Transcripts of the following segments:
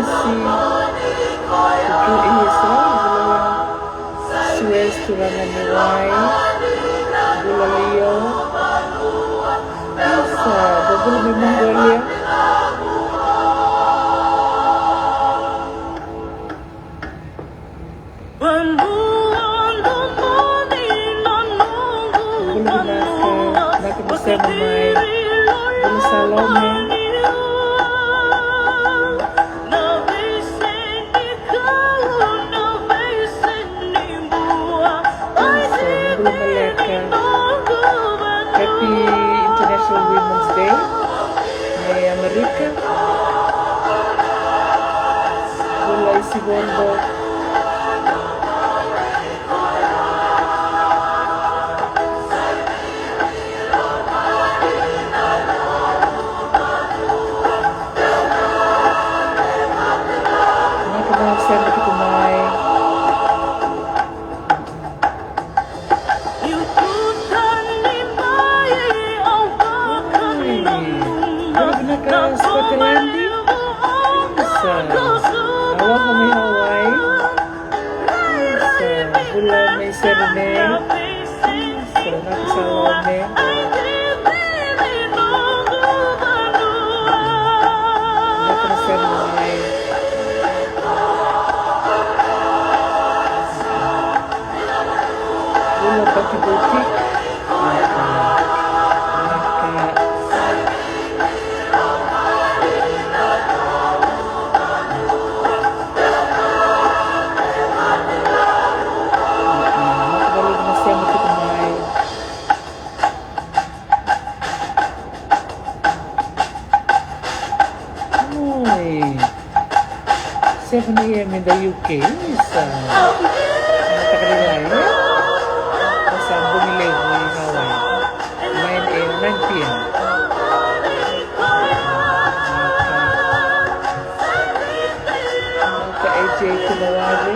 Sulawesi, Tujuh Bula Suez Turanganiwai, Bula Leo, Bula Mongolia. Happy International Women's Day. Merewairita. Bula Isibondo. A.m. in the UK is Natokalau, sa Vunidilo in Hawaii, 9 p.m. AJ Kumawawi,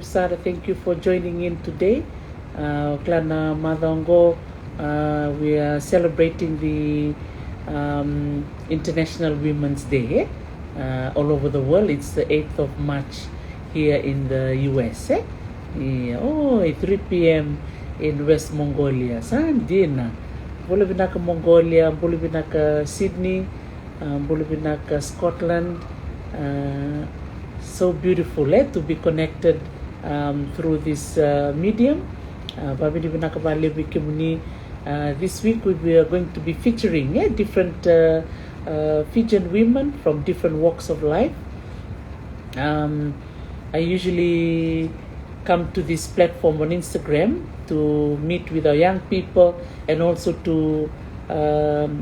Sara, thank you for joining in today. Klana Madongo, we are celebrating the International Women's Day all over the world. It's the 8th of March here in the US. Yeah. Oh, at 3 p.m. in West Mongolia. Sandina. Bula vinaka Mongolia, bula vinaka Sydney, bula vinaka Scotland. So beautiful to be connected through this medium. This week we are going to be featuring different Fijian women from different walks of life. I usually come to this platform on Instagram to meet with our young people and also to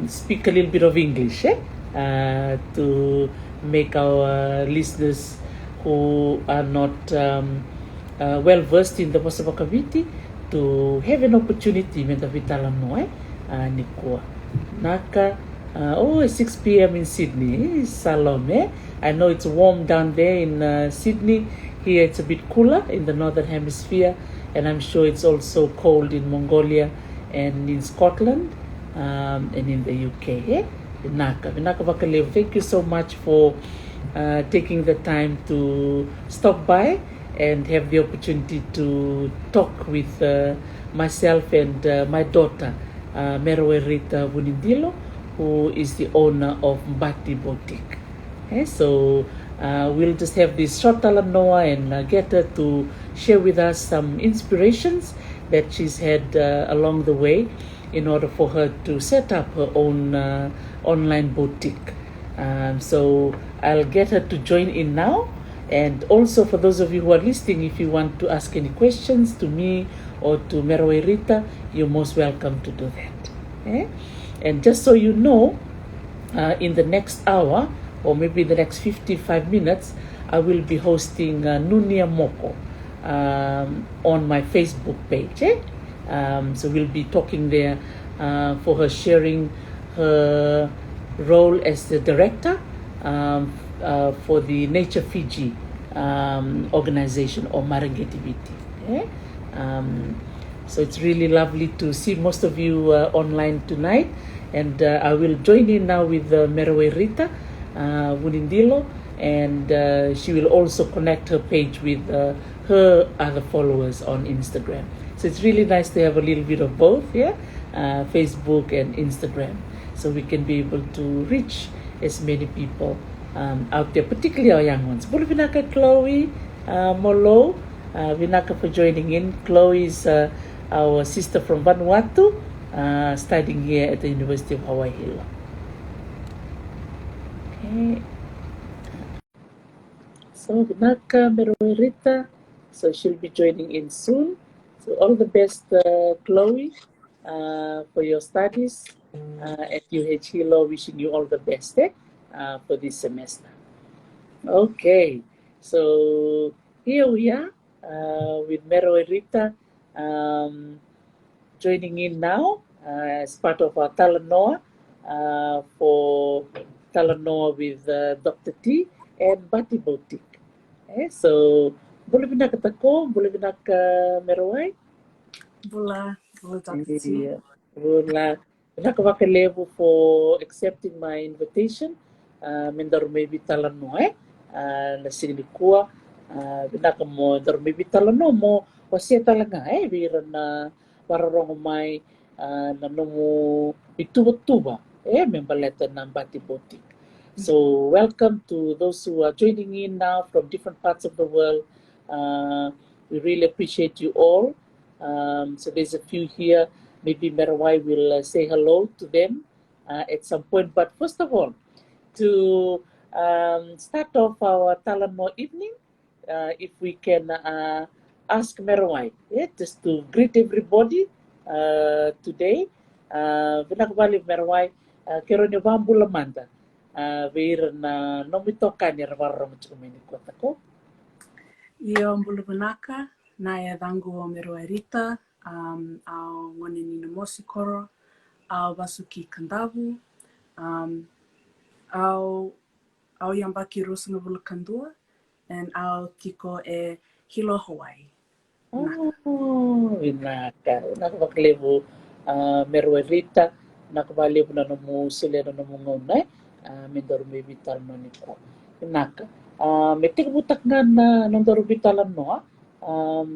speak a little bit of English to make our listeners who are not well versed in the Kovidi to have an opportunity with the Veitalanoa Nikua. Naka, 6 p.m. in Sydney. Salome. I know it's warm down there in Sydney. Here it's a bit cooler in the northern hemisphere, and I'm sure it's also cold in Mongolia and in Scotland and in the UK. Vinaka vakalevu. Thank you so much for taking the time to stop by and have the opportunity to talk with myself and my daughter, Merewairita Vunidilo, who is the owner of Mbati Boutique. So we'll just have this short talanoa and get her to share with us some inspirations that she's had along the way in order for her to set up her own online boutique. So I'll get her to join in now. And also for those of you who are listening, if you want to ask any questions to me or to Merewairita, you're most welcome to do that. And just so you know, in the next hour, or maybe the next 55 minutes, I will be hosting Nunia Moko on my Facebook page. So we'll be talking there for her sharing her role as the director for the Nature Fiji organization or Marangetiviti. So it's really lovely to see most of you online tonight. And I will join in now with Merewairita, Vunidilo, and she will also connect her page with her other followers on Instagram. So it's really nice to have a little bit of both, Facebook and Instagram, so we can be able to reach as many people out there, particularly our young ones. Bula vinaka, Chloe, Molo, vinaka for joining in. Chloe is our sister from Vanuatu, studying here at the University of Hawaii Hilo. Okay. So vinaka, Merewairita, so she'll be joining in soon. So all the best, Chloe, for your studies at UH Hilo. Wishing you all the best for this semester. Okay, so here we are with Merewairita joining in now as part of our Talanoa for Talanoa with Dr. T and Bati Boutique. So, boleh vinaka tako, boleh vinaka Merewai? Bula Dr. T. Yeah. Bula. Vinaka vakalevu for accepting my invitation. Mendaru maybe Talanoa, na silikua. Vinaka mo daru maybe Talanoa mo wasia talaga bira na wararongo mai na nomo ituba-tuba membaleta ng Bati Boutique. So welcome to those who are joining in now from different parts of the world. We really appreciate you all. So there's a few here. Maybe Merawai will say hello to them at some point. But first of all, to start off our Talanoa evening, if we can ask Merawai, just to greet everybody today. Vinakabali Merawai, keronyo bambula manda. Veira na nomitoka ni ravarra mchumeni kota ko. Io mbulu vinaka, naya dangu o Merewairita, au goneyalewa koro, au vasu ki Kadavu, au yambaki rusunga vulukandua, and au tiko e Hilo, Hawaii. Oh, vinaka. Vakalevu Merewairita, vakalevu na nomu sile na nomu nona, mendaru me Veitalanoa ni ko. Vinaka. Metik na nandaru Veitalanoa.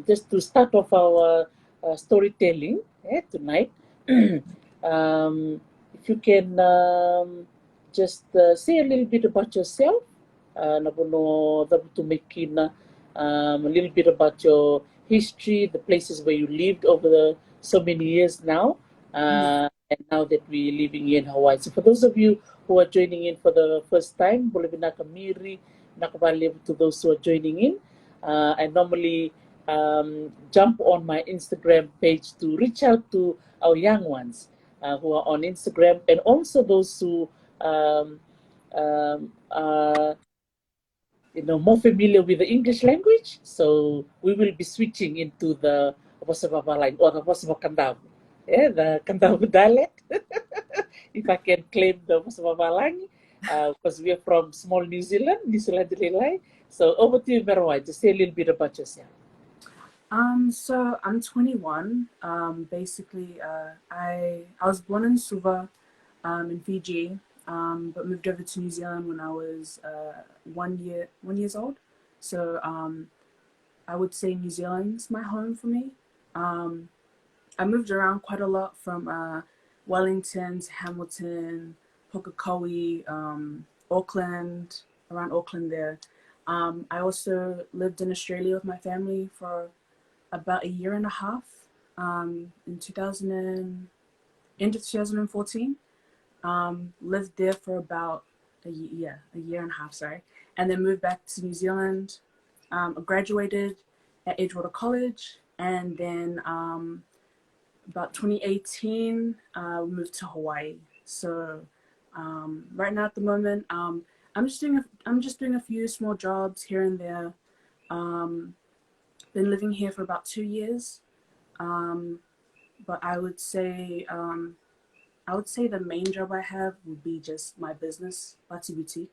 Just to start off our storytelling tonight. If you can just say a little bit about yourself, nabuno dabutu mekina, a little bit about your history, the places where you lived over so many years now, and now that we're living in Hawaii. So for those of you who are joining in for the first time, boleh vinaka miri, nakavalevu to those who are joining in. I normally jump on my Instagram page to reach out to our young ones who are on Instagram, and also those who are more familiar with the English language. So we will be switching into the line or the Kadavu, the Kadavu dialect. If I can claim the Vasu, because we are from small New Zealand, So over to you, Merawai, just say a little bit about yourself. So I'm 21. Basically, I was born in Suva, in Fiji, but moved over to New Zealand when I was 1 years old. So I would say New Zealand's my home for me. I moved around quite a lot from Wellington to Hamilton, Pukekohe, Auckland, around Auckland there. I also lived in Australia with my family for about a year and a half, in end of 2014. Lived there for about a year and a half, sorry, and then moved back to New Zealand. Graduated at Edgewater College, and then about 2018, we moved to Hawaii. So right now at the moment, I'm just doing a few small jobs here and there. Been living here for about 2 years, but I would say the main job I have would be just my business, Bati Boutique.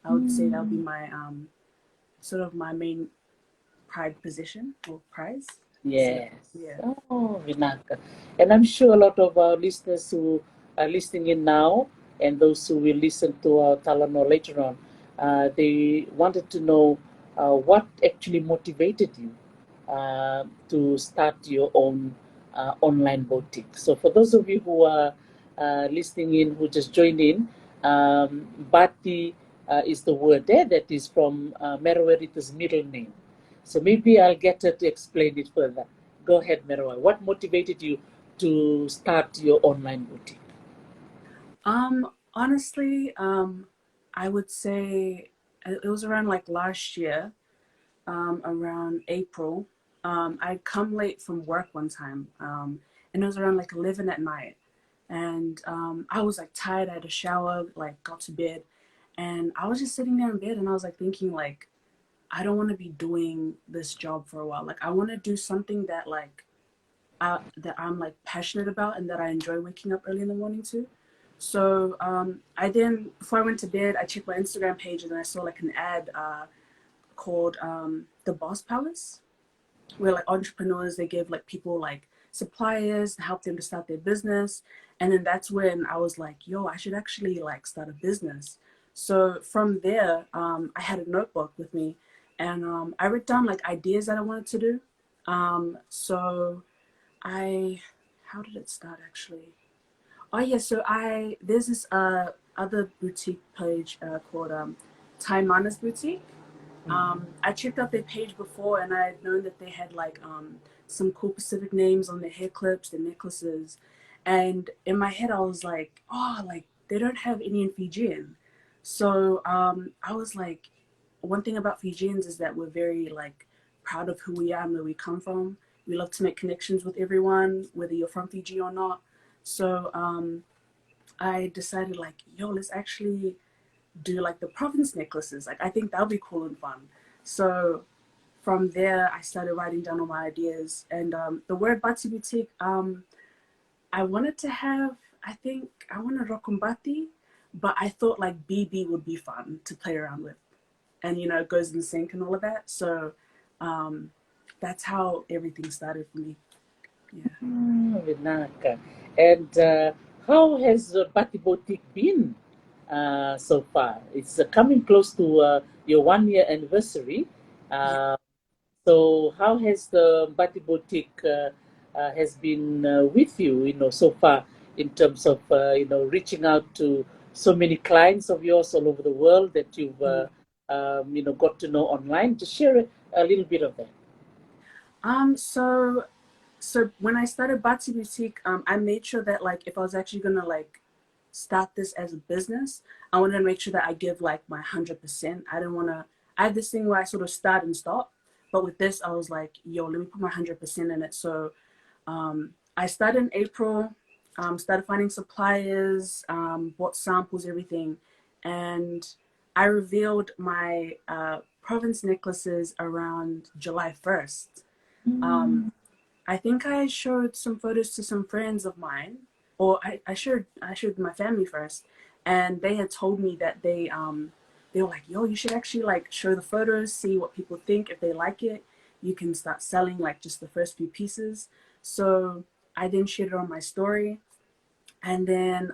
I would say that would be my sort of my main pride position or prize. So Yes. yeah. Oh, vinaka. And I'm sure a lot of our listeners who are listening in now and those who will listen to our Talanoa later on, they wanted to know what actually motivated you to start your own online boutique. So for those of you who are listening in, who just joined in, Bati is the word there that is from Merewairita's middle name. So maybe I'll get her to explain it further. Go ahead, Merewa. What motivated you to start your online boutique? Honestly, I would say it was around like last year, around April. I'd come late from work one time, and it was around like 11 at night. And I was like tired. I had a shower, like got to bed, and I was just sitting there in bed, and I was like thinking like, I don't want to be doing this job for a while. Like I want to do something that that I'm like passionate about and that I enjoy waking up early in the morning to. So I then, before I went to bed, I checked my Instagram page and I saw like an ad called the Boss Palace, where like entrepreneurs, they give like people like suppliers and help them to start their business. And then that's when I was like, yo, I should actually like start a business. So from there, I had a notebook with me, and I wrote down like ideas that I wanted to do. So I, how did it start actually? Oh yeah, so there's this other boutique page called Thai Mana's Boutique. I checked out their page before, and I had known that they had like some cool Pacific names on their hair clips, their necklaces, and in my head I was like, oh, like they don't have any in Fijian. So I was like, one thing about Fijians is that we're very like proud of who we are and where we come from. We love to make connections with everyone, whether you're from Fiji or not. So I decided like, yo, let's actually do like the province necklaces. Like I think that'll be cool and fun. So from there, I started writing down all my ideas. And the word Bati Boutique, I wanted to have, I think I wanted Rokumbati, but I thought like BB would be fun to play around with. And you know, it goes in sync and all of that. So um, that's how everything started for me. Yeah. Vinaka. And how has Bati Boutique been so far? It's coming close to your 1 year anniversary. Yeah. Uh, so how has the Bati Boutique has been with you, so far in terms of, reaching out to so many clients of yours all over the world that you've, Mhm. got to know online? Just share a little bit of that. So when I started Bati Boutique, I made sure that like if I was actually gonna like start this as a business, I wanted to make sure that I give like my 100%. I didn't want to. I had this thing where I sort of start and stop, but with this, I was like, yo, let me put my 100% in it. So I started in April, started finding suppliers, bought samples, everything, and I revealed my province necklaces around July 1st. Um, I think I showed some photos to some friends of mine, or I showed my family first, and they had told me that they were like, yo, you should actually like show the photos, see what people think. If they like it, you can start selling like just the first few pieces. So I then shared it on my story, and then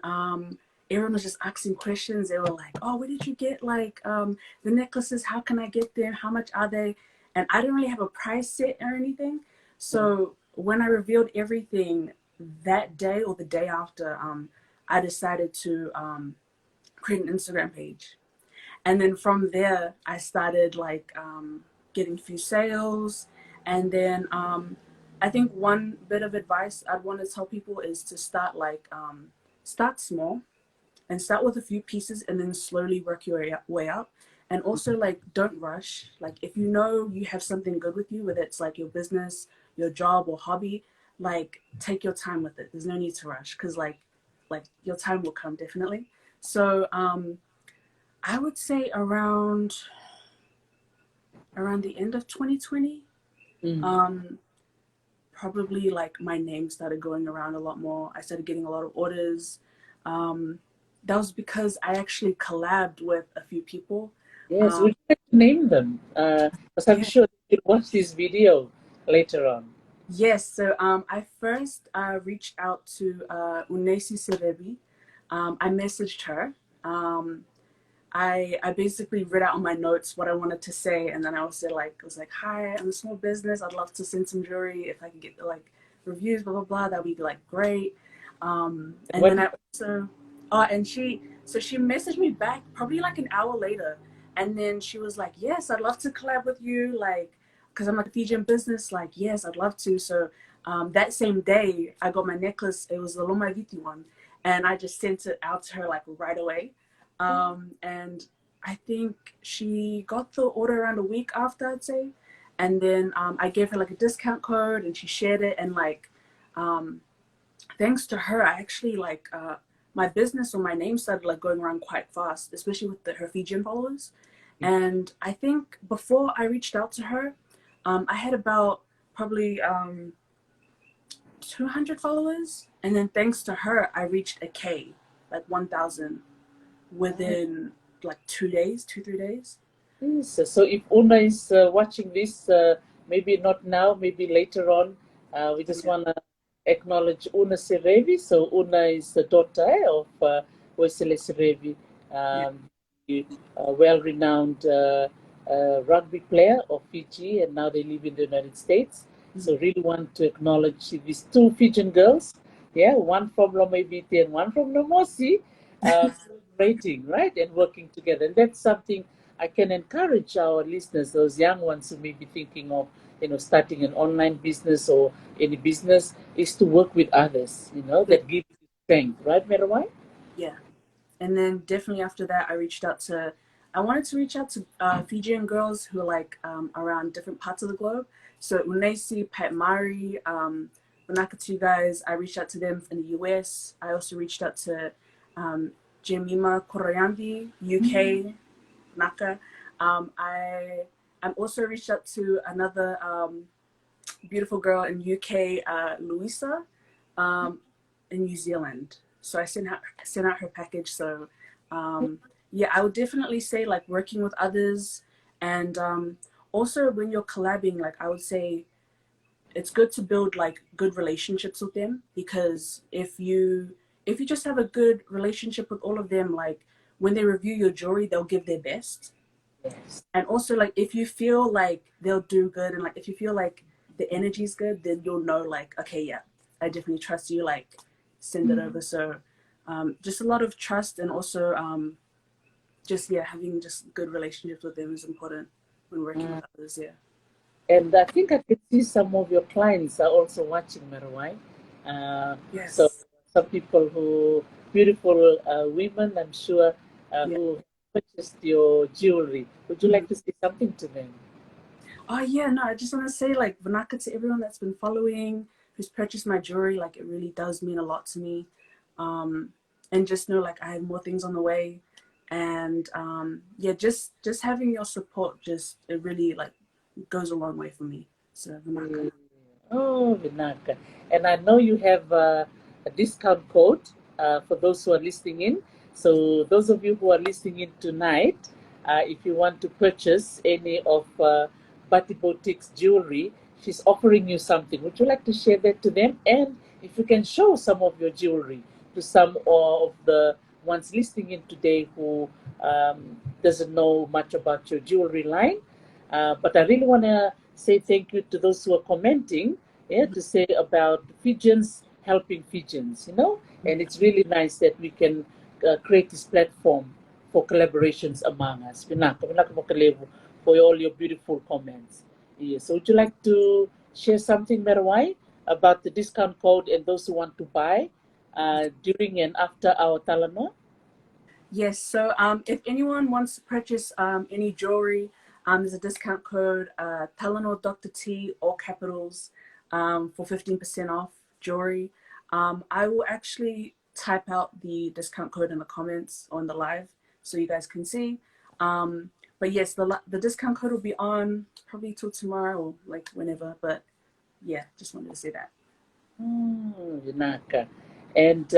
everyone was just asking questions. They were like, oh, where did you get like the necklaces? How can I get them? How much are they? And I didn't really have a price set or anything. So when I revealed everything that day or the day after, I decided to create an Instagram page. And then from there, I started like getting a few sales. And then I think one bit of advice I'd want to tell people is to start like start small and start with a few pieces and then slowly work your way up. And also like don't rush. Like if you know you have something good with you, whether it's like your business, your job or hobby, like take your time with it. There's no need to rush because like like your time will come definitely. So I would say around the end of 2020, probably like my name started going around a lot more. I started getting a lot of orders. That was because I actually collabed with a few people. Yes, would you like to name them? Because I'm Yeah. sure you'll watch this video later on. Yes. So I first reached out to Unesi Serebi. I messaged her. I basically read out on my notes what I wanted to say, and then I was like, "Hi, I'm a small business. I'd love to send some jewelry. If I could get like reviews, blah blah blah, that'd be like great." And What then I also, oh, and she messaged me back probably like an hour later, and then she was like, "Yes, I'd love to collab with you, like, because I'm like a Fijian business. Like, yes, I'd love to." So that same day, I got my necklace. It was the Loma Viti one, and I just sent it out to her like right away. And I think she got the order around a week after, I'd say. And then I gave her like a discount code and she shared it. And like, um, thanks to her, I actually like my business or my name started like going around quite fast, especially with her Fijian followers. And I think before I reached out to her, I had about probably 200 followers. And then thanks to her, I reached a K, like 1,000 within like 2 days, 3 days. Yes, so if Una is watching this, maybe not now, maybe later on, we just Yeah. want to acknowledge Una Serevi. So Una is the daughter of Wesele Serevi, Yeah. a well-renowned rugby player of Fiji, and now they live in the United States. Mm-hmm. So really want to acknowledge these two Fijian girls, yeah, one from Loma Viti and one from Namosi, celebrating, right, and working together. And that's something I can encourage our listeners, those young ones who may be thinking of, starting an online business or any business, is to work with others, that gives you strength, right, Merawai? Yeah. And then definitely after that, I wanted to reach out to Fijian girls who are like around different parts of the globe. So Unesi, Pat Mari, Vinaka, two guys, I reached out to them in the US. I also reached out to Jemima Koroyandi, UK, Naka. I'm also reached out to another beautiful girl in UK, Louisa, um, in New Zealand. So I sent out her package. So yeah, I would definitely say like working with others, and also when you're collabing, like I would say it's good to build like good relationships with them, because if you just have a good relationship with all of them, like when they review your jewelry, they'll give their best. Yes. And also like if you feel like they'll do good, and like if you feel like the energy's good, then you'll know like, okay, yeah, I definitely trust you, like send it over. So just a lot of trust, and also just yeah, having just good relationships with them is important when working with others. Yeah. And I think I can see some of your clients are also watching, Merawai. So Yes. some people beautiful women, I'm sure, Yeah. who purchased your jewelry. Would you like to say something to them? Oh yeah, no, I just want to say like vinaka to everyone that's been following, who's purchased my jewelry. Like it really does mean a lot to me, um, and just know like I have more things on the way, and yeah, just having your support, just it really like goes a long way for me. So vinaka. Yeah. Oh, Vinaka. And I know you have a discount code for those who are listening in. So, those of you who are listening in tonight, if you want to purchase any of Bati Boutique's jewelry, she's offering you something. Would you like to share that to them? And if you can show some of your jewelry to some of the ones listening in today who doesn't know much about your jewelry line. But I really want to say thank you to those who are commenting, yeah, to say about Fijians helping Fijians, and it's really nice that we can create this platform for collaborations among us. Vinaka vakalevu, for all your beautiful comments. Yeah. So would you like to share something, Merawai, about the discount code and those who want to buy during and after our talanoa? Yes. So if anyone wants to purchase any jewelry, there's a discount code, Talano Dr. T, all capitals, for 15% off jewelry. I will actually type out the discount code in the comments on the live so you guys can see. But yes, the discount code will be on probably till tomorrow or like whenever. But yeah, just wanted to say that. Vinaka. And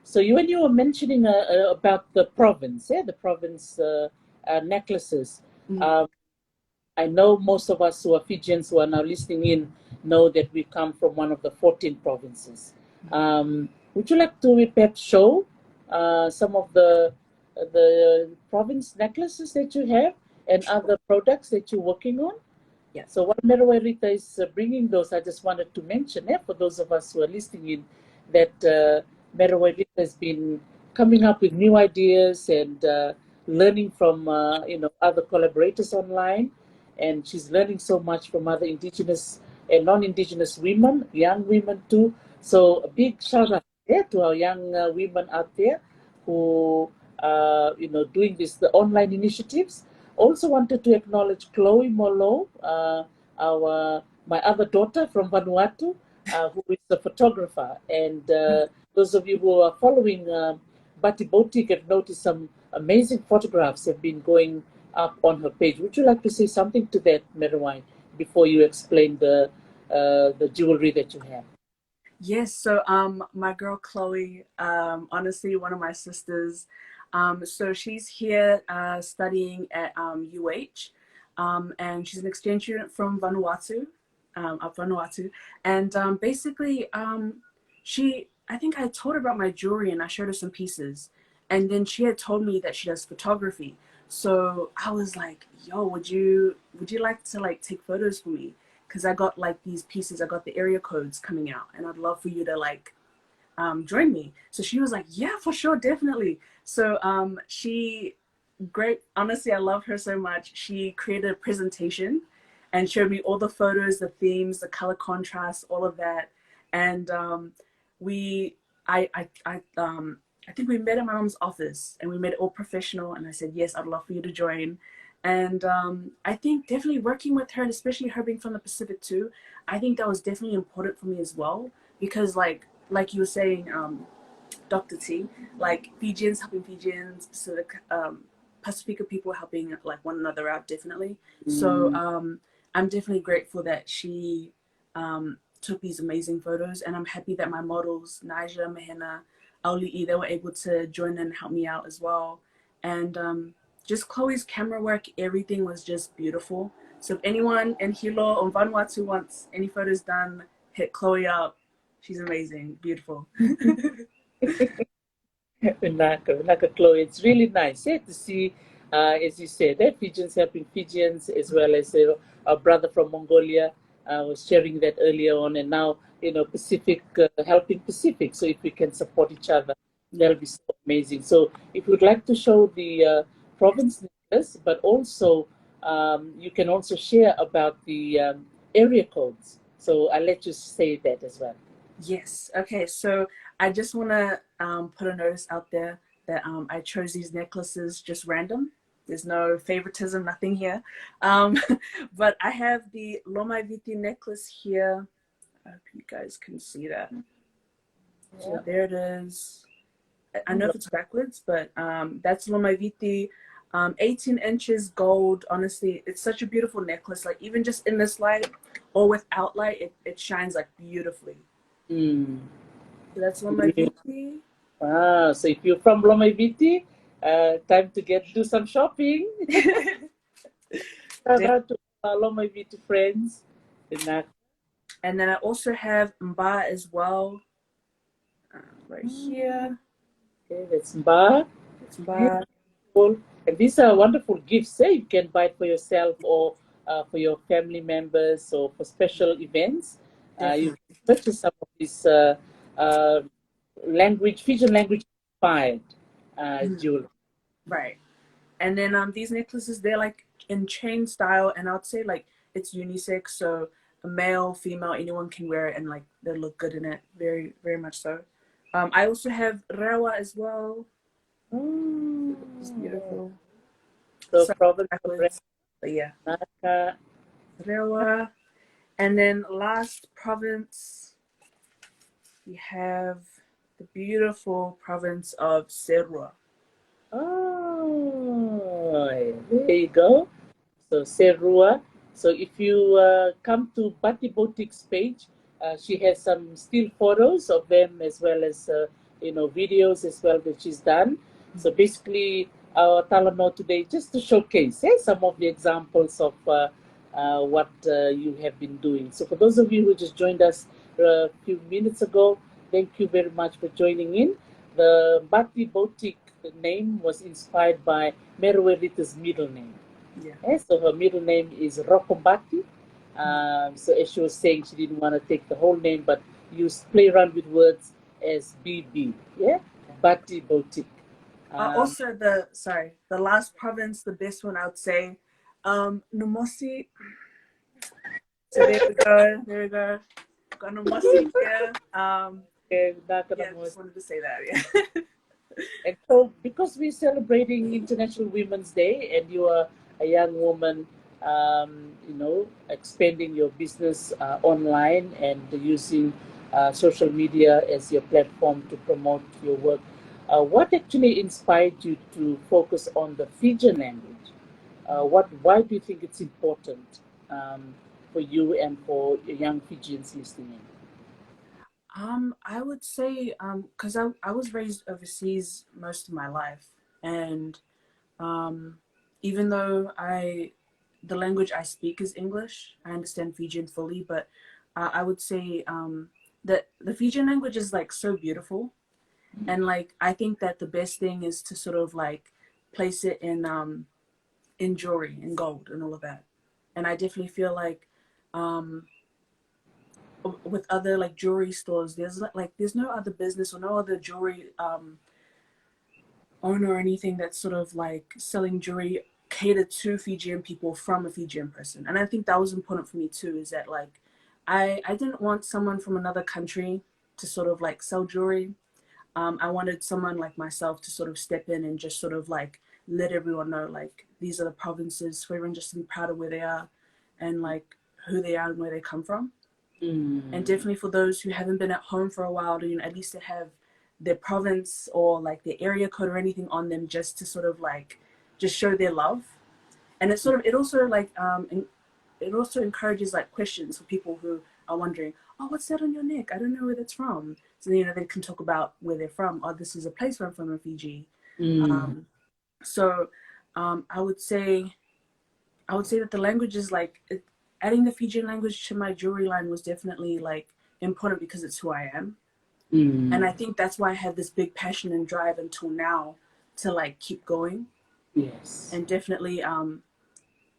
so when you were mentioning about the province, the province necklaces, I know most of us who are Fijians who are now listening in know that we come from one of the 14 provinces. Would you like to perhaps show some of the province necklaces that you have and other products that you're working on? Yeah. So while Merewairita is bringing those, I just wanted to mention, for those of us who are listening in, that Merewairita has been coming up with new ideas and learning from other collaborators online, and she's learning so much from other indigenous and non-indigenous women, young women too. So a big shout out to our young women out there who doing the online initiatives. Also wanted to acknowledge Chloe Molo, my other daughter from Vanuatu, who is a photographer. And those of you who are following Bati Boutique have noticed some amazing photographs have been going up on her page. Would you like to say something to that, Merewai, before you explain the jewelry that you have? Yes, so my girl Chloe, honestly, one of my sisters. So she's here studying at UH, and she's an exchange student from Vanuatu, up Vanuatu. And basically, I think I told her about my jewelry and I showed her some pieces. And then she had told me that she does photography. So I was like, yo, would you like to like take photos for me? Because I got like these pieces, I got the area codes coming out, and I'd love for you to like join me. So she was like, yeah, for sure, definitely. So great, honestly, I love her so much. She created a presentation and showed me all the photos, the themes, the color contrast, all of that. And I think we met at my mom's office and we made it all professional. And I said, yes, I'd love for you to join. And I think definitely working with her, and especially her being from the Pacific too, I think that was definitely important for me as well. Because like you were saying, Dr. T, like Fijians helping Fijians, Pacifica people helping like one another out, definitely. So I'm definitely grateful that she took these amazing photos, and I'm happy that my models, Naija, Mahena, Auli'i, they were able to join in and help me out as well. And just Chloe's camera work, everything was just beautiful. So if anyone in Hilo or Vanuatu wants any photos done, hit Chloe up. She's amazing, beautiful. Vinaka, Chloe, it's really nice to see, as you said, Fijians helping Fijians, as well as our brother from Mongolia was sharing that earlier on, and now Pacific helping Pacific. So if we can support each other, that'll be so amazing. So if you'd like to show the province necklace, but also you can also share about the area codes. So I'll let you say that as well. Yes. Okay. So I just want to put a notice out there that I chose these necklaces just random. There's no favoritism, nothing here. But I have the Lomaiviti necklace here. I hope you guys can see that. Yeah. So there it is. I know if it's backwards, but that's Lomaiviti. 18 inches gold. Honestly, it's such a beautiful necklace. Like even just in this light or without light, it shines like beautifully. So that's Lomaiviti. Wow, so if you're from Lomaiviti, time to do some shopping. Shout out to our Lomaiviti friends. And then I also have Mba as well. Right here. Okay, that's Mba. It's Mba. And these are wonderful gifts. You can buy it for yourself or for your family members or for special events. You can purchase some of these Fijian language inspired jewelry. Right. And then these necklaces, they're like in chain style, and I would say like it's unisex, so a male, female, anyone can wear it and like they look good in it. Very, very much so. I also have rewa as well. It's beautiful. So probably but yeah. Rewa. And then last province, we have the beautiful province of Serua. Oh, there you go. So Serua. So if you come to Bati Boutique's page, she has some still photos of them as well as videos as well that she's done. So basically, our Talanoa today just to showcase some of the examples of what you have been doing. So for those of you who just joined us a few minutes ago, thank you very much for joining in. The Bati Boutique name was inspired by Merewairita's middle name. Yeah. So her middle name is Rokombati. So as she was saying, she didn't want to take the whole name, but used play around with words as BB. Yeah, Bati Boutique. Also, the last province, the best one I would say, Namosi. So there we go. There we go. Got Namosi here. Yeah, just wanted to say that. Yeah. And so, because we're celebrating International Women's Day, and you are a young woman, expanding your business online and using social media as your platform to promote your work, what actually inspired you to focus on the Fijian language? Why do you think it's important for you and for young Fijians listening in? I would say, because I was raised overseas most of my life, and even though the language I speak is English, I understand Fijian fully, but I would say that the Fijian language is like so beautiful, and like I think that the best thing is to sort of like place it in jewelry, in gold, and all of that, and I definitely feel like with other like jewelry stores, there's no other business or no other jewelry owner or anything that's sort of like selling jewelry catered to Fijian people from a Fijian person. And I think that was important for me too, is that like I didn't want someone from another country to sort of like sell jewelry. I wanted someone like myself to sort of step in and just sort of like let everyone know like these are the provinces for everyone just to be proud of where they are and like who they are and where they come from. And definitely for those who haven't been at home for a while, to at least to have their province or like their area code or anything on them, just to sort of like just show their love. And it also like it also encourages like questions for people who are wondering, oh, what's that on your neck? I don't know where that's from. So they can talk about where they're from. Oh, this is a place where I'm from in Fiji. So I would say that the language is like adding the Fijian language to my jewelry line was definitely like important because it's who I am. And I think that's why I have this big passion and drive until now to like keep going. Yes. And definitely I'm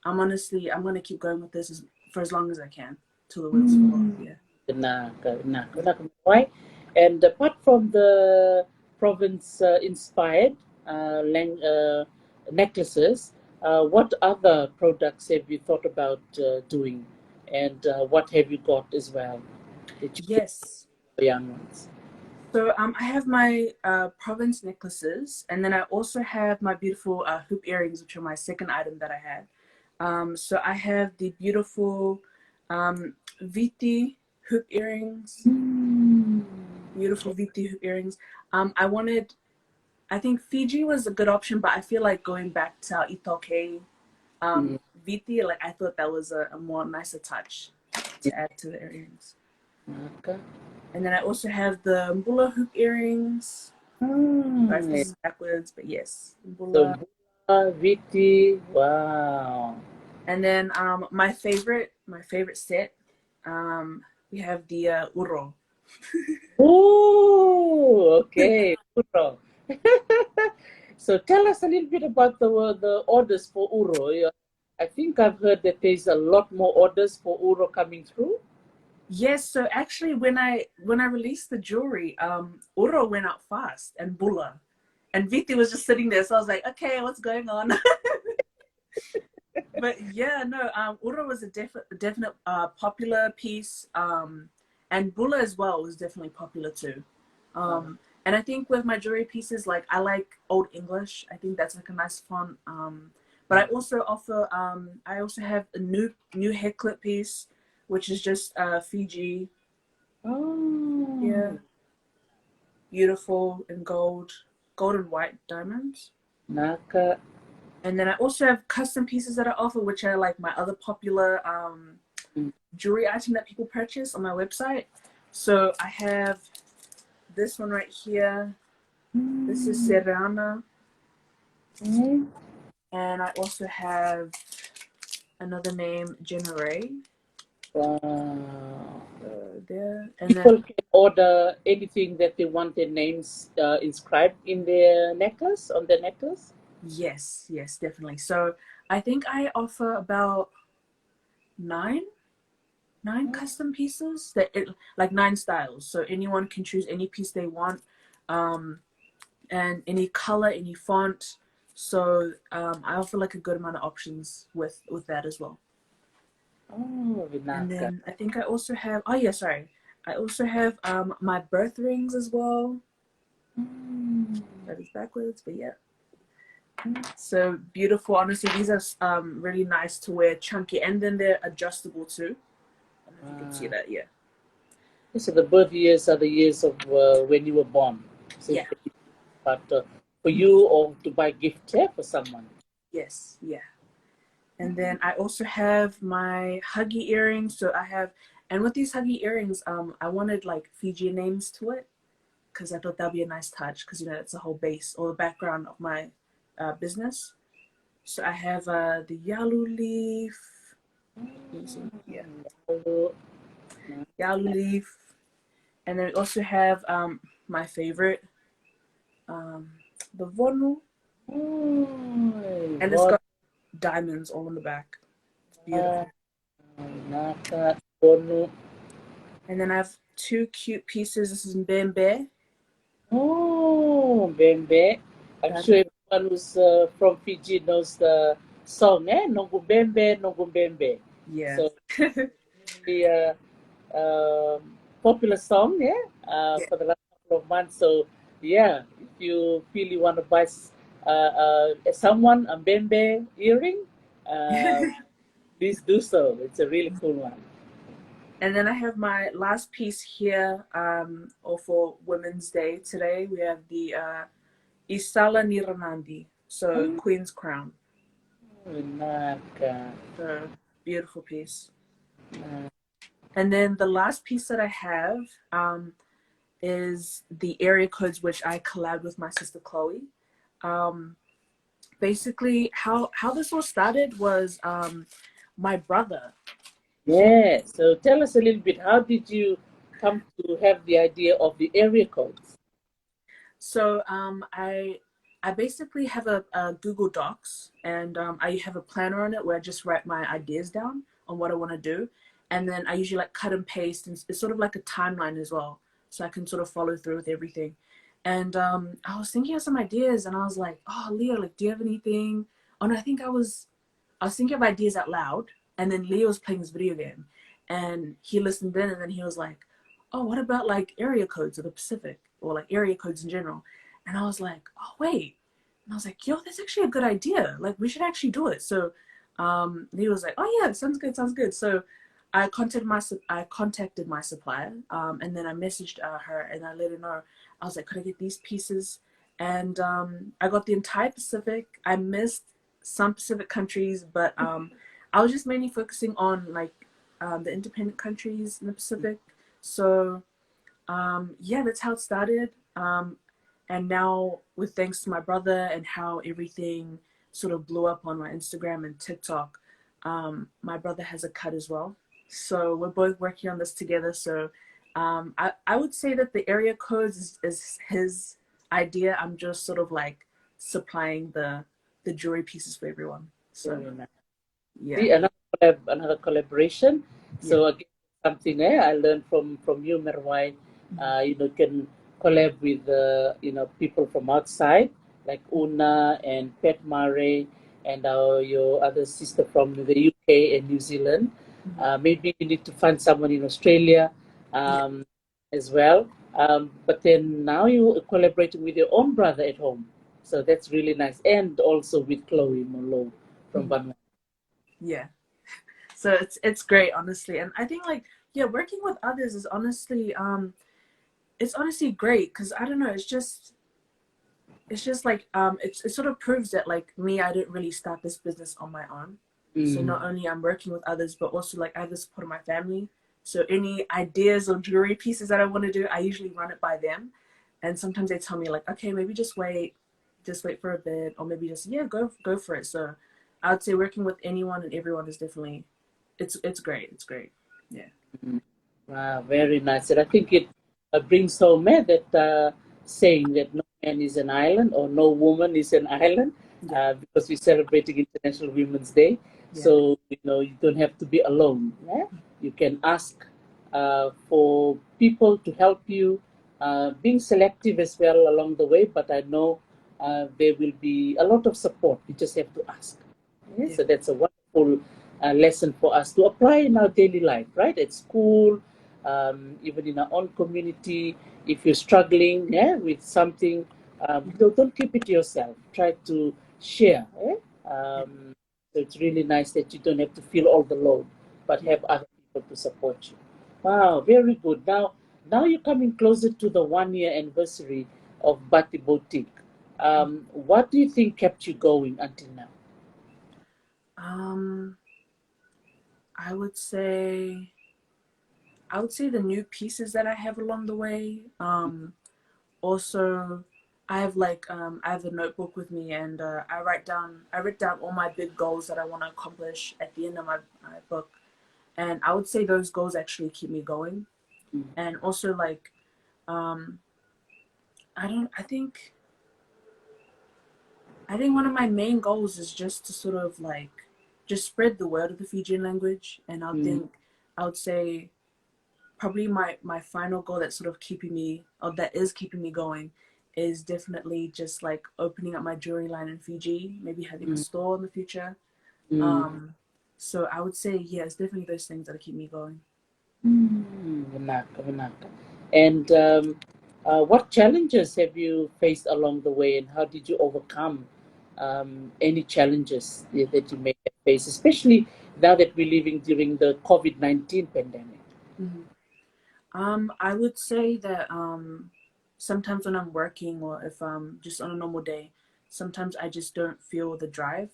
going to keep going with this for as long as I can till the wheels fall off. Yeah. Why? And apart from the province inspired necklaces, what other products have you thought about doing? And what have you got as well that you Yes. for young ones? So I have my province necklaces, and then I also have my beautiful hoop earrings, which are my second item that I had. So I have the beautiful Viti hoop earrings. Beautiful Viti hoop earrings. I think Fiji was a good option, but I feel like going back to Itoke Viti, like I thought that was a more nicer touch to add to the earrings. Okay. And then I also have the bula hoop earrings. Sorry if this is backwards, but yes, bula. So bula, viti, wow. And then my favorite set, we have the uro. Oh, okay. Uro. So tell us a little bit about the orders for Uro. I think I've heard that there's a lot more orders for Uro coming through. Yes, so actually when I released the jewelry, uro went out fast and bula. And Viti was just sitting there, so I was like, okay, what's going on? But yeah, no, uro was a definite popular piece. And bula as well was definitely popular too. And I think with my jewelry pieces, like I like Old English. I think that's like a nice font. But I also have a new hair clip piece, which is just Fiji. Oh. Yeah. beautiful in gold and white diamonds. Naka. And then I also have custom pieces that I offer, which are like my other popular jewelry item that people purchase on my website. So I have this one right here. This is Serrana. And I also have another name, Genere. There. And People then, can order anything that they want their names inscribed in their necklace, on their necklace. yes, definitely. So I think I offer about nine custom pieces like 9 styles. So anyone can choose any piece they want, and any color, any font. So I offer like a good amount of options with that as well. Oh, And vinaka. then I think I also have, oh yeah, sorry. I also have my birth rings as well. That is backwards, but yeah. So beautiful. Honestly, these are really nice to wear, chunky, and then they're adjustable too. I don't know if you can see that, yeah. So the birth years are the years of when you were born. So Yeah. but for you or to buy gift for someone. Yes, yeah. And then I also have my Huggy earrings. So I have, and with these Huggy earrings, I wanted like Fijian names to it because I thought that'd be a nice touch because, you know, it's the whole base or the background of my business. So I have the Yalu leaf. Yeah. Yalu leaf. And then we also have my favorite, the Vonu. And it's got diamonds all on the back. It's beautiful. And then I have 2 cute pieces. This is Mbembe. Oh, Bembe. I'm sure everyone who's from Fiji knows the song, Nongubembe, Nongubembe. Yeah. So the popular song, for the last couple of months. So yeah, if you feel you want to buy someone a Bembe earring, please do so. It's a really cool one. And then I have my last piece here, or for Women's Day today. We have the Isala Niranandi, so Queen's Crown. Vinaka. So beautiful piece. And then the last piece that I have is the area codes, which I collabed with my sister Chloe. Basically, how this all started was my brother. Yeah, so tell us a little bit. How did you come to have the idea of the area codes? So I basically have a Google Docs, and I have a planner on it where I just write my ideas down on what I want to do, and then I usually like cut and paste, and it's sort of like a timeline as well, so I can sort of follow through with everything. And I was thinking of some ideas, and I was like, "Oh, Leo, like, do you have anything?" Oh no, I was thinking of ideas out loud, and then Leo was playing this video game, and he listened in, and then he was like, "Oh, what about like area codes of the Pacific, or like area codes in general?" And I was like, "Oh wait," and I was like, "Yo, that's actually a good idea. Like, we should actually do it." So Leo was like, "Oh yeah, sounds good, sounds good." So I contacted my supplier, and then I messaged her, and I let her know. I was like, "Could I get these pieces?" And I got the entire Pacific. I missed some Pacific countries, but I was just mainly focusing on like the independent countries in the Pacific. So yeah, that's how it started. And now, with thanks to my brother and how everything sort of blew up on my Instagram and TikTok, my brother has a cut as well. So we're both working on this together. So I would say that the area codes is his idea. I'm just sort of like supplying the jewelry pieces for everyone. So yeah. See, another collaboration. So again, something I learned from you, Merwai. You can collab with people from outside like Una and Pet Mare and your other sister from the UK and New Zealand. Maybe you need to find someone in Australia as well. But then now you're collaborating with your own brother at home. So that's really nice. And also with Chloe Molo from Vanuatu. Yeah. So it's great, honestly. And I think like, yeah, working with others is honestly It's honestly great because I don't know. It's just like it sort of proves that like me, I didn't really start this business on my own. So not only I'm working with others, but also like I have the support of my family. So any ideas or jewelry pieces that I want to do, I usually run it by them. And sometimes they tell me like, okay, maybe just wait for a bit, or maybe just go for it. So I would say working with anyone and everyone is definitely it's great. It's great. Yeah. Wow, very nice. And I think it brings home that saying that no man is an island or no woman is an island, Yeah. because we're celebrating International Women's Day. Yeah. So, you don't have to be alone. Yeah? You can ask for people to help you, being selective as well along the way. But I know there will be a lot of support. You just have to ask. Yeah? Yeah. So that's a wonderful lesson for us to apply in our daily life, right? At school, even in our own community. If you're struggling, with something, don't keep it to yourself. Try to share. Yeah. So it's really nice that you don't have to feel all the load, but Yeah. have other people to support you. Wow, very good. Now you're coming closer to the 1 year anniversary of Bati Boutique. What do you think kept you going until now? Um, I would say the new pieces that I have along the way. Also, I have a notebook with me, and I write down all my big goals that I want to accomplish at the end of my book. And I would say those goals actually keep me going. Mm. And also like um, I don't I think one of my main goals is just to sort of like just spread the word of the Fijian language. And I would say probably my final goal that's sort of keeping me, or that is keeping me going, is definitely just like opening up my jewelry line in Fiji, maybe having a Mm. store in the future. Mm. So I would say, yeah, it's definitely those things that keep me going. Vinaka, Vinaka. And what challenges have you faced along the way, and how did you overcome any challenges that you may have faced, especially now that we're living during the COVID-19 pandemic? Mhm. I would say that sometimes when I'm working, or if I'm just on a normal day, sometimes I just don't feel the drive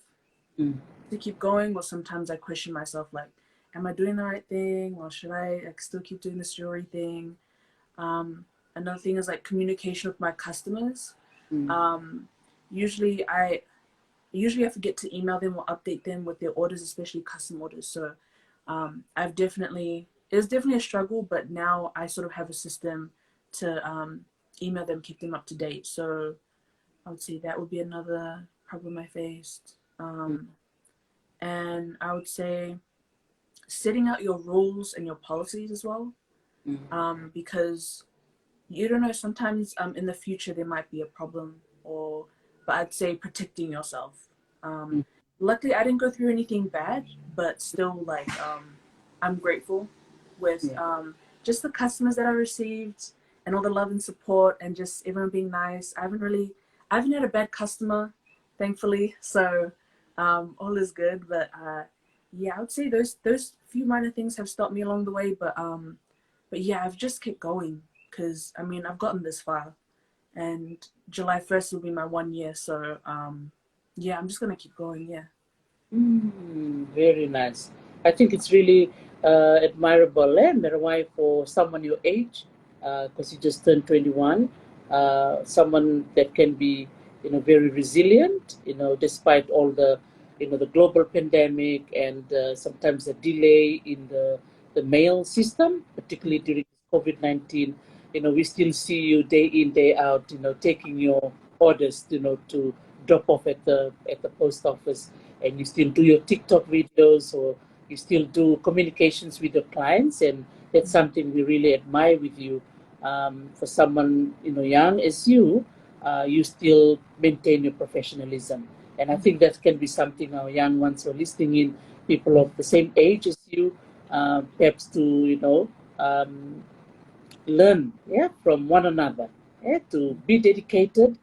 Mm. to keep going, or sometimes I question myself like, am I doing the right thing, or should I like still keep doing this jewelry thing? Um, Another thing is like communication with my customers. Mm. Um, usually I usually I forget to email them or update them with their orders, especially custom orders. So it's definitely a struggle, but now I sort of have a system to email them, keep them up to date. So I would say that would be another problem I faced. Mm. And I would say setting out your rules and your policies as well, Mm. because you don't know, sometimes in the future there might be a problem, or but I'd say protecting yourself. um Mm. Luckily I didn't go through anything bad, but still like I'm grateful with Yeah. just the customers that I received, and all the love and support, and just everyone being nice. I haven't had a bad customer, thankfully. So all is good. But yeah, I would say those few minor things have stopped me along the way, but yeah, I've just kept going, because I mean I've gotten this far, and July 1st will be my 1 year. So yeah, I'm just gonna keep going. Yeah. Very nice. I think it's really admirable, Merewairita, for someone your age, because you just turned 21. Someone that can be, very resilient, despite all the, the global pandemic and sometimes a delay in the mail system, particularly during COVID-19. We still see you day in, day out, taking your orders, to drop off at the post office, and you still do your TikTok videos, or you still do communications with your clients, and that's something we really admire with you. For someone young as you still maintain your professionalism, and I think that can be something our young ones who are listening in, people of the same age as you, perhaps to learn, from one another, to be dedicated,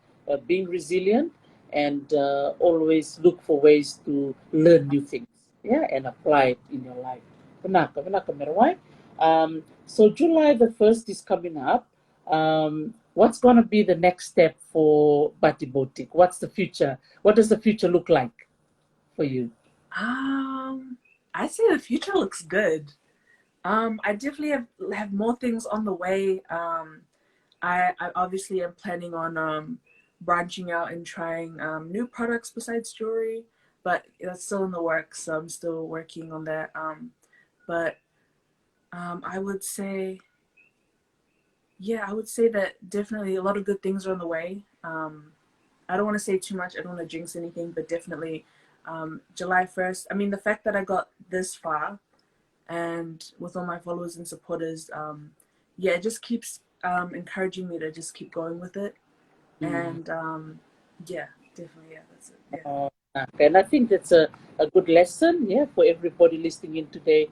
being resilient, and always look for ways to learn new things, and apply it in your life. Vinaka, Merewairita. So July the 1st is coming up. What's going to be the next step for Bati Boutique? What's the future? What does the future look like for you? I'd say the future looks good. I definitely have more things on the way. I obviously am planning on branching out and trying new products besides jewelry, but that's still in the works, so I'm still working on that. But I would say, yeah, I would say that definitely a lot of good things are on the way. I don't want to say too much. I don't want to jinx anything, but definitely July 1st. I mean, the fact that I got this far and with all my followers and supporters, yeah, it just keeps encouraging me to just keep going with it. And yeah, definitely, yeah, that's it. Yeah. And I think that's a good lesson, yeah, for everybody listening in today.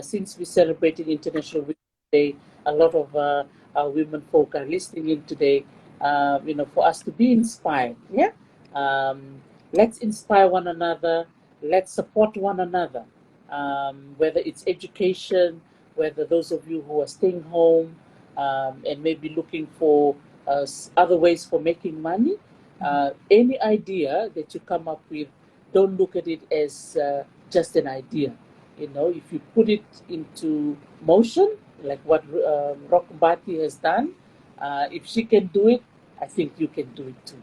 Since we're celebrating International Women's Day, a lot of our women folk are listening in today, for us to be inspired, yeah? Let's inspire one another. Let's support one another, whether it's education, whether those of you who are staying home and maybe looking for other ways for making money. Any idea that you come up with, don't look at it as just an idea. If you put it into motion, like what Rokumbati has done, if she can do it, I think you can do it too.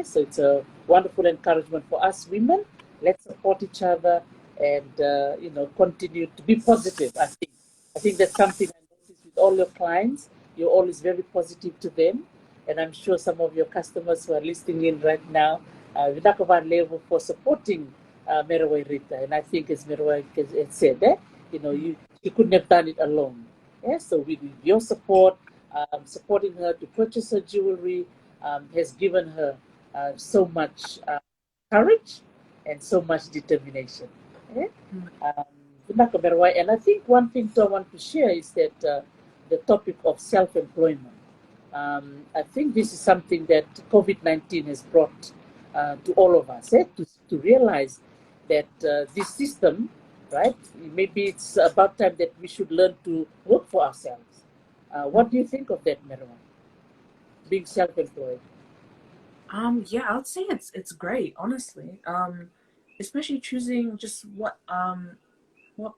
So it's a wonderful encouragement for us women. Let's support each other and continue to be positive. I think that's something I noticed with all your clients. You're always very positive to them, and I'm sure some of your customers who are listening in right now, vinaka vakalevu for supporting Merewairita. And I think, as Merewairita said, you couldn't have done it alone. So with your support, supporting her to purchase her jewelry has given her so much courage and so much determination. Um, and I think one thing I want to share is that the topic of self-employment. I think this is something that COVID-19 has brought to all of us, to realize that this system, right, maybe it's about time that we should learn to work for ourselves. What do you think of that, Merewa? Being self-employed? Yeah, I would say it's great, honestly. Especially choosing just what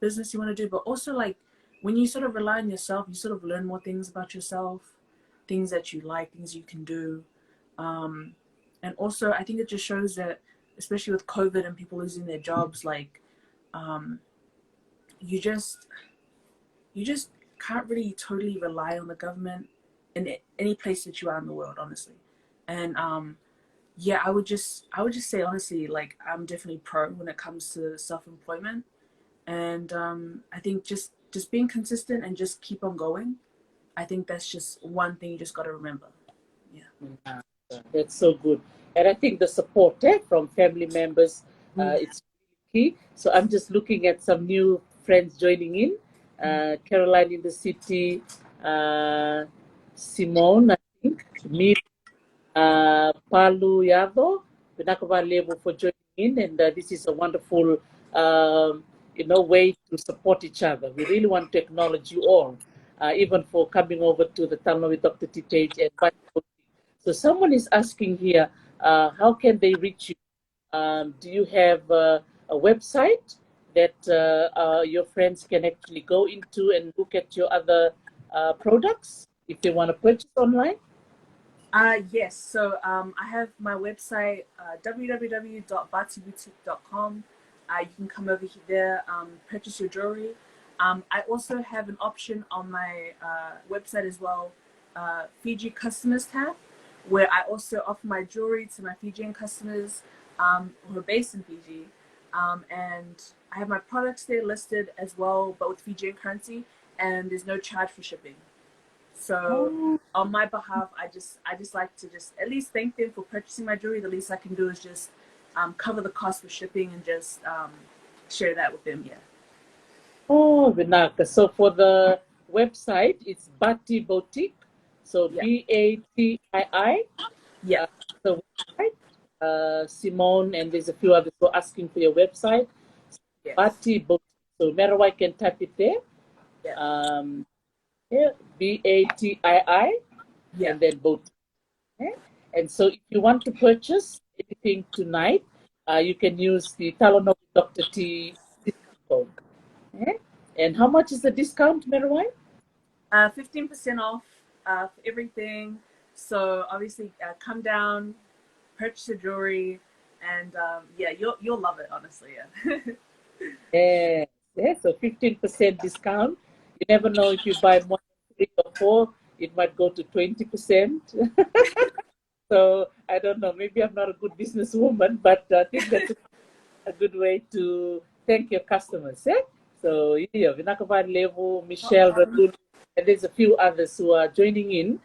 business you want to do, but also like when you sort of rely on yourself, you sort of learn more things about yourself, things that you like, things you can do. Um, and also, I think it just shows that, especially with COVID and people losing their jobs, like um, you just you just can't really totally rely on the government in any place that you are in the world, honestly. And yeah, I would just say honestly, like I'm definitely pro when it comes to self-employment. And I think just being consistent and just keep on going. I think that's just one thing you just got to remember. Yeah. Uh, that's so good. And I think the support from family members, it's key. So I'm just looking at some new friends joining in. Caroline in the city, Simone, I think, me, Palu Yado, vinaka vakalevu for joining in. And this is a wonderful, way to support each other. We really want to acknowledge you all, even for coming over to the Talma with Dr. T page and so someone is asking here, how can they reach you? Do you have a website that your friends can actually go into and look at your other products if they want to purchase online? Yes. So I have my website, www.vatiboutique.com. You can come over there, purchase your jewelry. I also have an option on my website as well, Fiji customers tab, where I also offer my jewelry to my Fijian customers who are based in Fiji. And I have my products there listed as well, but with Fijian currency, and there's no charge for shipping. So on my behalf, I just like to just at least thank them for purchasing my jewelry. The least I can do is just cover the cost for shipping and just share that with them. Yeah. Oh, vinaka. So for the website, it's Bati Boutique. So Yeah. Batii. Yeah. The website. Simone, and there's a few others who are asking for your website. Yes. Bati Boutique. So Merewa can type it there. Yeah. Um, yeah, Batii. Yeah. and then both. Okay? And so if you want to purchase anything tonight, you can use the Talanoa Dr. T discount code. Okay? And how much is the discount, Merwai? 15% off for everything. So obviously, come down, purchase the jewelry, and yeah, you'll love it. Honestly, yeah. Yes, yes. So 15% discount. You never know if you buy more than 3 or 4, it might go to 20%. So I don't know. Maybe I'm not a good businesswoman, but I think that's a good way to thank your customers. Eh? So yeah, vinaka, vakalevu, Michelle, Radul, and there's a few others who are joining in,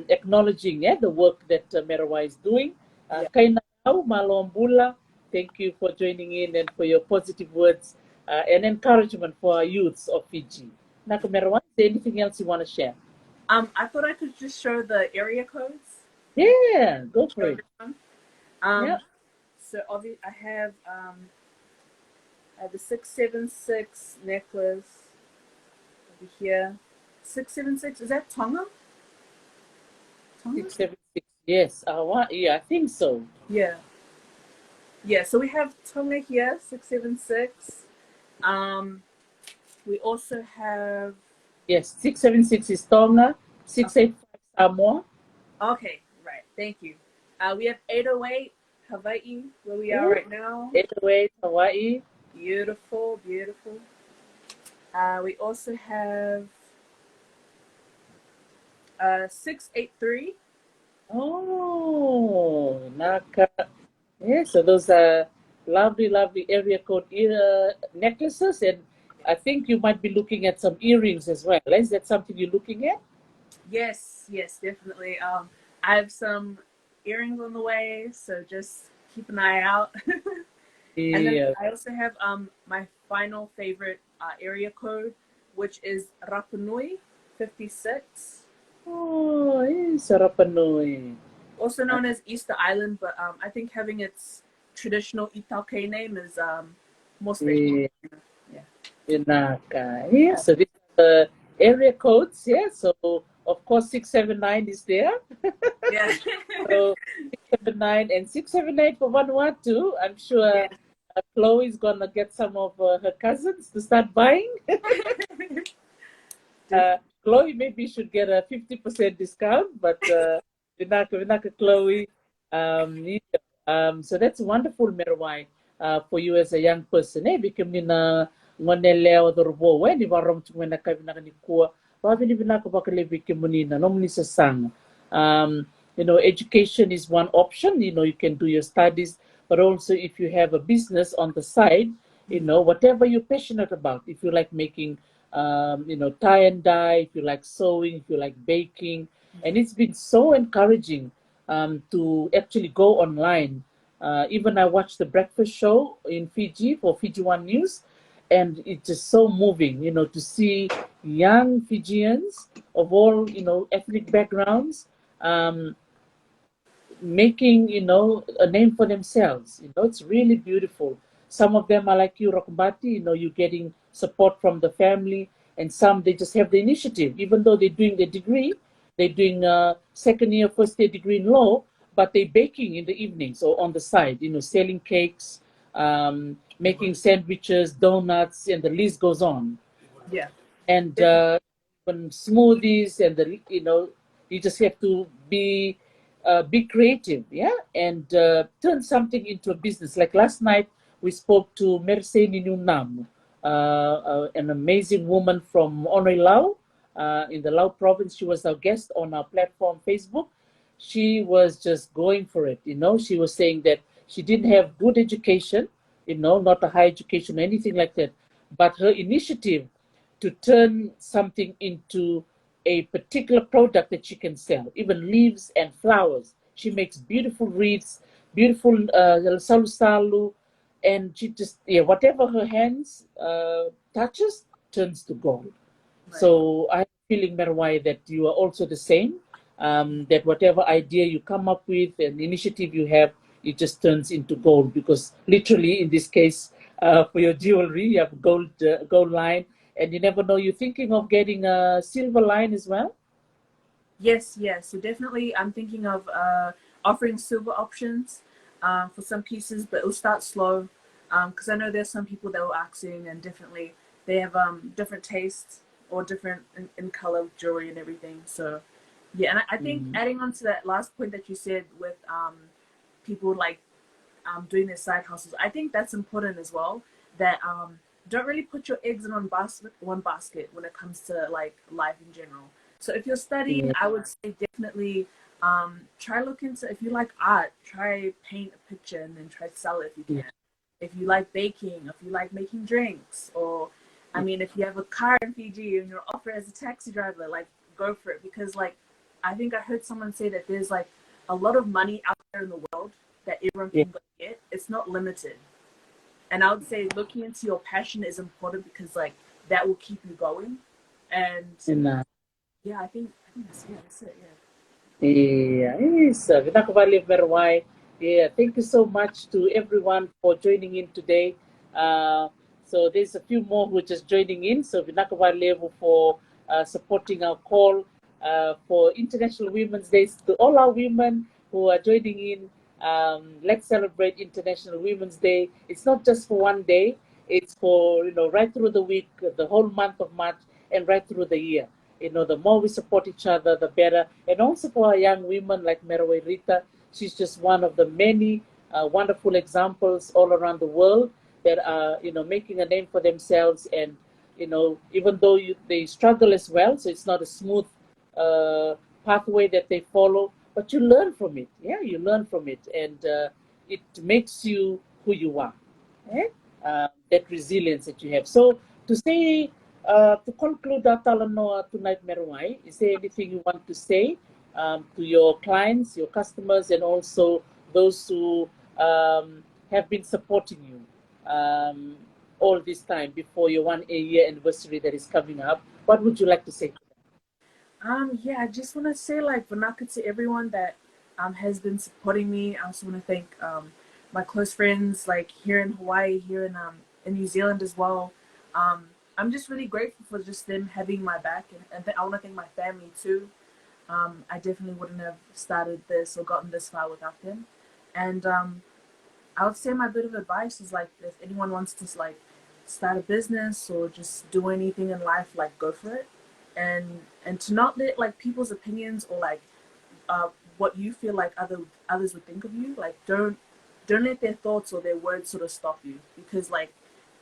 acknowledging the work that Merewairita is doing. Yeah. Kainau, bula, thank you for joining in and for your positive words and encouragement for our youths of Fiji. Naka Merewairita, is there anything else you want to share? I thought I could just show the area codes. Yeah, go for it. Yeah. So obviously, I have the 676 necklace over here. 676, is that Tonga? 676. Yes. Yeah, I think so. Yeah. Yeah, so we have Tonga here, 676. We also have. Yes, 676 is Tonga, 685 Samoa. Okay, right. Thank you. We have 808 Hawaii, where we are right now. 808 Hawaii. Beautiful, beautiful. We also have 683. Oh, Naka. Yeah, so those are lovely, lovely area code necklaces. And I think you might be looking at some earrings as well. Is that something you're looking at? Yes, yes, definitely. I have some earrings on the way, so just keep an eye out. Yeah. And then I also have my final favorite area code, which is Rapanui 56. Oh, yes, Rapanui. Also known as Easter Island, but I think having its traditional Itauke name is more special. Yeah. Vinaka. Yeah, so these are the area codes. Yeah, so of course 679 is there. Yeah. So 679 and 678 for Vanuatu. I'm sure Chloe's gonna get some of her cousins to start buying. Chloe maybe should get a 50% discount, but Vinaka, Chloe. So that's wonderful, Merewairita, for you as a young person. Because goneyalewa the robo when you are to when a kavina ni kua, wabini vinaka vakalevu kimunina, nomni sasang. Education is one option. You can do your studies, but also if you have a business on the side, whatever you're passionate about. If you like making, tie and dye, if you like sewing, if you like baking, and it's been so encouraging to actually go online. Even I watched the breakfast show in Fiji for Fiji One News, and it's just so moving, to see young Fijians of all, ethnic backgrounds making, a name for themselves. It's really beautiful. Some of them are like you, Rokbati, you're getting support from the family, and some they just have the initiative, even though they're doing the degree, they're doing second year, first year degree in law, but they're baking in the evenings or on the side, selling cakes, making sandwiches, donuts, and the list goes on. Yeah. And even smoothies, and you just have to be creative, and turn something into a business. Like last night, we spoke to Merewairita, an amazing woman from Lau, in the Lau province. She was our guest on our platform, Facebook. She was just going for it. She was saying that she didn't have good education, not a high education or anything like that. But her initiative to turn something into a particular product that she can sell, even leaves and flowers. She makes beautiful wreaths, beautiful salu, and she just, whatever her hands touches turns to gold. Right. So I'm feeling, Merewairita, that you are also the same, that whatever idea you come up with and initiative you have, it just turns into gold, because literally in this case, for your jewelry, you have gold line, and you never know, you're thinking of getting a silver line as well? Yes, yes. So definitely, I'm thinking of offering silver options for some pieces, but it'll start slow because I know there's some people that were asking, and definitely they have different tastes or different in color jewelry and everything. So yeah, and I think Mm. adding on to that last point that you said with people like doing their side hustles. I think that's important as well. That don't really put your eggs in one basket when it comes to like life in general. So if you're studying, Yeah. I would say definitely try look into if you like art, try paint a picture and then try to sell it if you Yeah. can. If you like baking, if you like making drinks, or I Yeah. mean, if you have a car in Fiji and you're offered as a taxi driver, like go for it because like I think I heard someone say that there's like a lot of money out there in the world that everyone Yeah. can go get. It's not limited. And I would say looking into your passion is important because like that will keep you going. And And, yeah, I think that's it. Yeah. yeah, yes, vinaka Merewairita. Yeah, thank you so much to everyone for joining in today. Uh, so there's a few more who are just joining in. So vinaka for supporting our call for International Women's Day. To all our women who are joining in, let's celebrate International Women's Day. It's not just for one day. It's for right through the week, the whole month of March, and right through the year. The more we support each other, the better. And also for our young women like Merewairita, she's just one of the many wonderful examples all around the world that are, making a name for themselves. And, even though they struggle as well, so it's not a smooth uh, pathway that they follow, but you learn from it. Yeah, you learn from it. And it makes you who you are. Eh? That resilience that you have. So to say, to conclude our Talanoa tonight, Meruai, is there anything you want to say to your clients, your customers, and also those who have been supporting you all this time before your 1 year anniversary that is coming up? What would you like to say to Yeah, I just want to say like vinaka to everyone that has been supporting me. I also want to thank my close friends like here in Hawaii, here in New Zealand as well. I'm just really grateful for just them having my back, and I want to thank my family too. I definitely wouldn't have started this or gotten this far without them. And I would say my bit of advice is like if anyone wants to like start a business or just do anything in life, like go for it, and to not let like people's opinions or like what you feel like others would think of you. Like don't let their thoughts or their words sort of stop you because like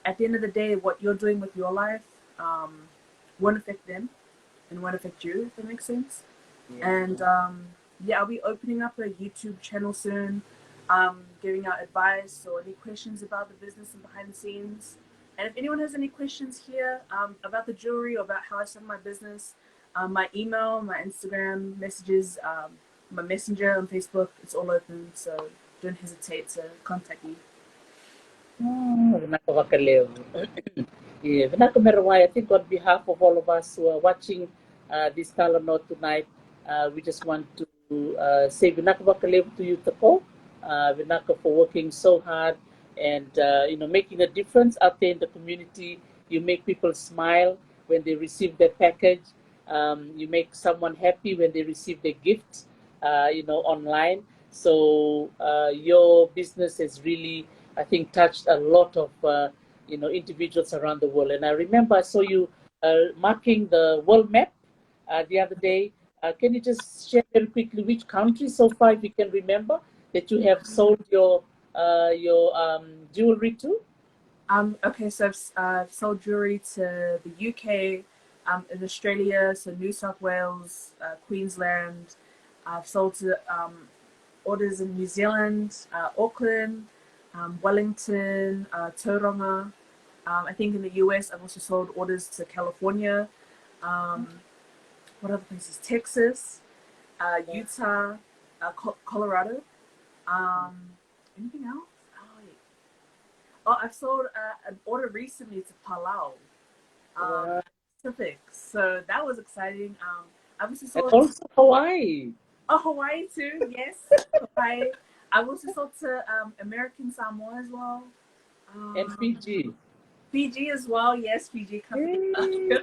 at the end of the day, what you're doing with your life won't affect them and won't affect you. If that makes sense. them? Yeah. And yeah, I'll be opening up a YouTube channel soon, giving out advice or any questions about the business and behind the scenes. And if anyone has any questions here about the jewelry or about how I started my business, my email, my Instagram messages, my messenger on Facebook, it's all open. So don't hesitate to contact me. Vinaka vakalevu. Yeah, Vinaka Merewairita, I think on behalf of all of us who are watching this Talanoa tonight, we just want to say Vinaka vakalevu to you, Tako. Vinaka for working so hard and making a difference out there in the community. You make people smile when they receive their package. You make someone happy when they receive their gift, online. So your business has really, I think, touched a lot of individuals around the world. And I remember I saw you marking the world map the other day. Can you just share very quickly which countries so far, if you can remember, that you have sold your jewelry to? Okay, so I've sold jewelry to the UK, in Australia, so New South Wales, Queensland. I've sold to orders in New Zealand, Auckland, Wellington, Tauranga. I think in the US, I've also sold orders to California. Um, what other places? Texas, Utah, Colorado. Um, Anything else? Oh, wait. Oh, I've sold an order recently to Palau, Uh, Pacific. So that was exciting. I also and sold also Hawaii Hawaii too. Yes, Hawaii. I've also sold to American Samoa as well. and Um, Fiji. Fiji as well. Yes, Fiji company. Yay.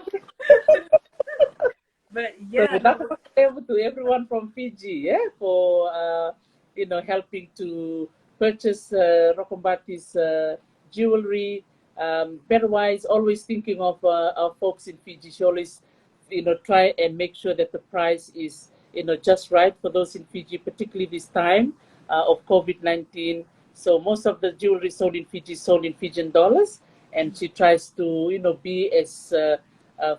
But So yeah, Vinaka no. to everyone from Fiji, yeah, for helping to purchase Rokombati's jewelry. Berwa is always thinking of our folks in Fiji. She always, try and make sure that the price is, just right for those in Fiji, particularly this time of COVID-19. So most of the jewelry sold in Fiji is sold in Fijian dollars, and she tries to, be as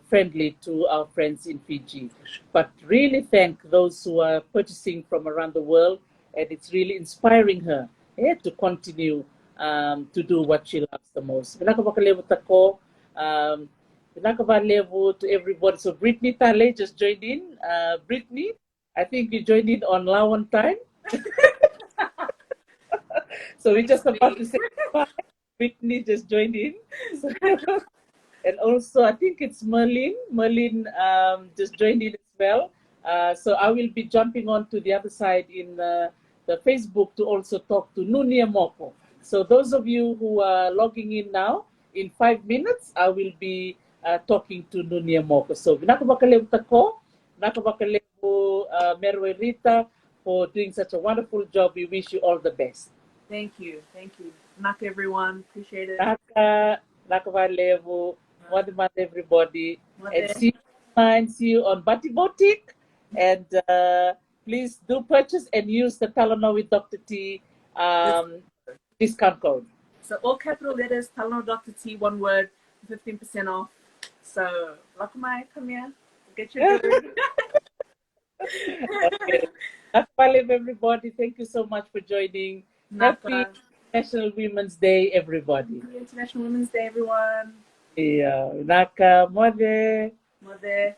friendly to our friends in Fiji. But really thank those who are purchasing from around the world, and it's really inspiring her to continue to do what she loves the most. Vinaka vakalevu tako, vinaka vakalevu to everybody. So Brittany Tale just joined in. Brittany, I think you joined in on Lawan time. So we're just about to say bye. Brittany just joined in. So, and also, I think it's Merlin. Merlin just joined in as well. So I will be jumping on to the other side in the Facebook to also talk to Nunia Moko. So those of you who are logging in now, in 5 minutes, I will be talking to Nunia Moko. So vinaka vakalevu tako, vinaka vakalevu Merewairita for doing such a wonderful job. We wish you all the best. Thank you. Naka everyone. Appreciate it. Naka vakalevu. Mada everybody. Mada. And see you online, see you on Bati Boutique. And please do purchase and use the Talanoa with Dr. T discount code. So all capital letters, Talanoa Dr. T, one word, 15% off. So Lakumai, come here. Get your jewelry. Okay. Vakalevu everybody. Thank you so much for joining. Naka. Happy International Women's Day, everybody. Happy International Women's Day, everyone. Yeah. Naka, mode. Mother.